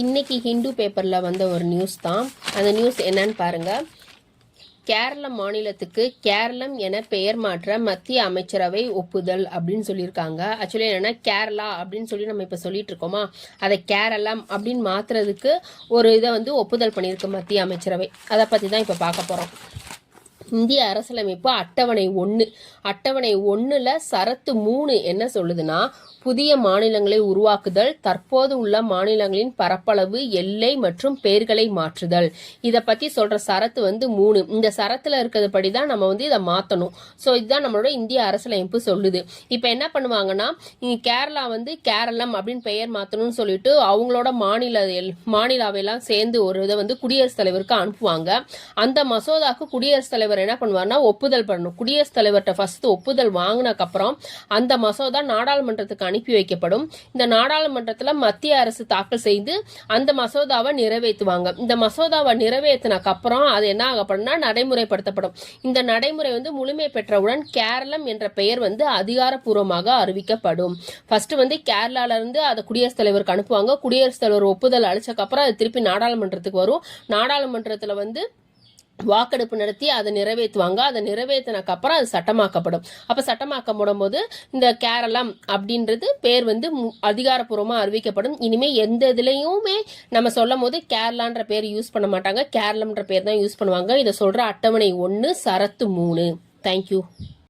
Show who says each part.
Speaker 1: இன்னைக்கு ஹிந்து பேப்பரில் வந்த ஒரு நியூஸ் தான். அந்த நியூஸ் என்னன்னு பாருங்க. கேரள மாநிலத்துக்கு கேரளம் என பெயர் மாற்ற மத்திய அமைச்சரவை ஒப்புதல் அப்படின்னு சொல்லியிருக்காங்க. ஆக்சுவலி என்னன்னா கேரளா அப்படின்னு சொல்லி நம்ம இப்போ சொல்லிட்டு இருக்கோமா, அதை கேரளம் அப்படின்னு மாத்துறதுக்கு ஒரு இதை ஒப்புதல் பண்ணியிருக்கு மத்திய அமைச்சரவை. அதை பற்றி தான் இப்போ பார்க்க போகிறோம். இந்திய அரசியலமைப்பு அட்டவணை 1ல் சரத்து 3 என்ன சொல்லுதுன்னா, புதிய மாநிலங்களை உருவாக்குதல், தற்போது உள்ள மாநிலங்களின் பரப்பளவு, எல்லை மற்றும் பெயர்களை மாற்றுதல். இதை பற்றி சொல்ற சரத்து 3. இந்த சரத்துல இருக்கிறது படி தான் நம்ம இதை மாற்றணும். ஸோ இதுதான் நம்மளோட இந்திய அரசியலமைப்பு சொல்லுது. இப்போ என்ன பண்ணுவாங்கன்னா, கேரளா கேரளம் அப்படின்னு பெயர் மாற்றணும்னு சொல்லிட்டு அவங்களோட மாநிலவையெல்லாம் சேர்ந்து ஒரு இதை குடியரசுத் தலைவருக்கு அனுப்புவாங்க. அந்த மசோதாக்கு குடியரசுத் தலைவர் என்ன பண்ணுவார்னா ஒப்புதல் பண்ணணும். குடியரசுத் தலைவர்கிட்ட ஃபர்ஸ்ட் ஒப்புதல் வாங்கினக்கு அப்புறம் அந்த மசோதா நாடாளுமன்றத்துக்கு அனுப்பி வைக்கப்படும். இந்த நாடாளுமன்றத்துல மத்திய அரசு தாக்கல் செய்து அந்த மசோதாவை நிறைவேற்றுவாங்க. இந்த மசோதாவை நிறைவேற்றினக்கு அப்புறம் அது என்ன ஆகப்படும்னா நடைமுறைப்படுத்தப்படும். இந்த நடைமுறை முழுமை பெற்றவுடன் கேரளம் என்ற பெயர் அதிகாரப்பூர்வமாக அறிவிக்கப்படும். ஃபர்ஸ்ட் கேரளால இருந்து அதை குடியரசுத் தலைவருக்கு அனுப்புவாங்க. குடியரசுத் தலைவர் ஒப்புதல் அளிச்சக்கு அப்புறம் அது திருப்பி நாடாளுமன்றத்துக்கு வரும். நாடாளுமன்றத்துல வாக்கெடுப்பு நடத்தி அதை நிறைவேற்றுவாங்க. அதை நிறைவேற்றினக்கு அப்புறம் அது சட்டமாக்கப்படும். அப்ப சட்டமாக்கப்படும் போது இந்த கேரளம் அப்படின்றது பேர் அதிகாரப்பூர்வமா அறிவிக்கப்படும். இனிமே எந்த இதுலயுமே நம்ம சொல்லும் போது கேரளான்ற பேர் யூஸ் பண்ண மாட்டாங்க, கேரளம்ன்ற பேர் தான் யூஸ் பண்ணுவாங்க. இதை சொல்ற அட்டவணை 1 சரத்து 3. தேங்க்யூ.